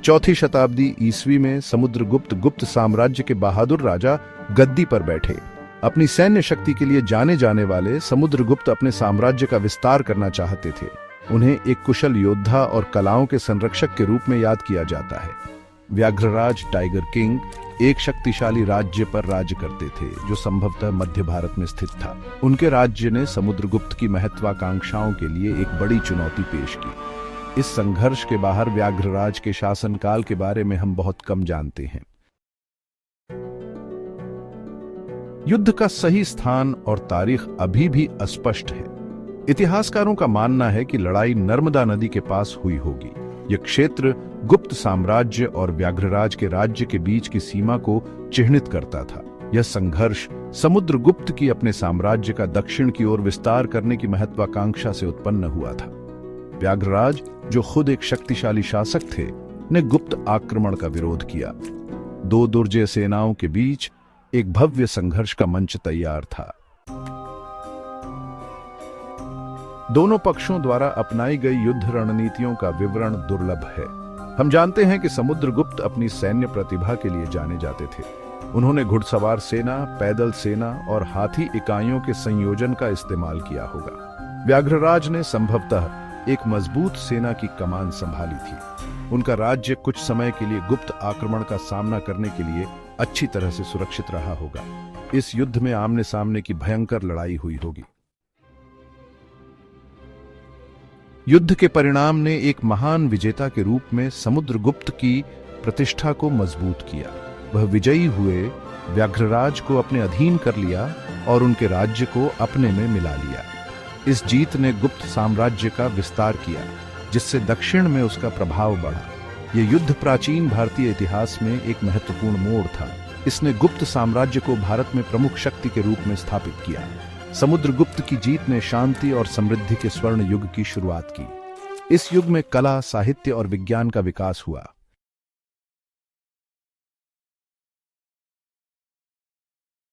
चौथी शताब्दी ईस्वी में समुद्रगुप्त गुप्त साम्राज्य के बहादुर राजा गद्दी पर बैठे। अपनी सैन्य शक्ति के लिए जाने जाने वाले समुद्रगुप्त अपने साम्राज्य का विस्तार करना चाहते थे। उन्हें एक कुशल योद्धा और कलाओं के संरक्षक के रूप में याद किया जाता है। व्याघ्रराज टाइगर किंग एक शक्तिशाली राज्य पर राज्य करते थे जो संभवतः मध्य भारत में स्थित था। उनके राज्य ने समुद्रगुप्त की महत्वाकांक्षाओं के लिए एक बड़ी चुनौती पेश की। इस संघर्ष के बाहर व्याघ्रराज के शासनकाल के बारे में हम बहुत कम जानते हैं। युद्ध का सही स्थान और तारीख अभी भी अस्पष्ट है। इतिहासकारों का मानना है कि लड़ाई नर्मदा नदी के पास हुई होगी। यह क्षेत्र गुप्त साम्राज्य और व्याघ्रराज के राज्य के बीच की सीमा को चिह्नित करता था। यह संघर्ष समुद्रगुप्त की अपने साम्राज्य का दक्षिण की ओर विस्तार करने की महत्वाकांक्षा से उत्पन्न हुआ था। व्याघ्रराज, जो खुद एक शक्तिशाली शासक थे, ने गुप्त आक्रमण का विरोध किया। दो दुर्जय सेनाओं के बीच एक भव्य संघर्ष का मंच तैयार था। दोनों पक्षों द्वारा अपनाई गई युद्ध रणनीतियों का विवरण दुर्लभ है। हम जानते हैं कि समुद्रगुप्त अपनी सैन्य प्रतिभा के लिए जाने जाते थे। उन्होंने घुड़सवार सेना, पैदल सेना और हाथी इकाइयों के संयोजन का इस्तेमाल किया होगा। व्याघ्रराज ने संभवतः एक मजबूत सेना की कमान संभाली थी। उनका राज्य कुछ समय के लिए गुप्त आक्रमण का सामना करने के लिए अच्छी तरह से सुरक्षित रहा होगा। इस युद्ध में आमने सामने की भयंकर लड़ाई हुई होगी। युद्ध के परिणाम ने एक महान विजेता के रूप में समुद्रगुप्त की प्रतिष्ठा को मजबूत किया। वह विजयी हुए, व्याघ्रराज को अपने अधीन कर लिया और उनके राज्य को अपने में मिला लिया। इस जीत ने गुप्त साम्राज्य का विस्तार किया, जिससे दक्षिण में उसका प्रभाव बढ़ा। यह युद्ध प्राचीन भारतीय इतिहास में एक महत्वपूर्ण मोड़ था। इसने गुप्त साम्राज्य को भारत में प्रमुख शक्ति के रूप में स्थापित किया। समुद्रगुप्त की जीत ने शांति और समृद्धि के स्वर्ण युग की शुरुआत की। इस युग में कला, साहित्य और विज्ञान का विकास हुआ।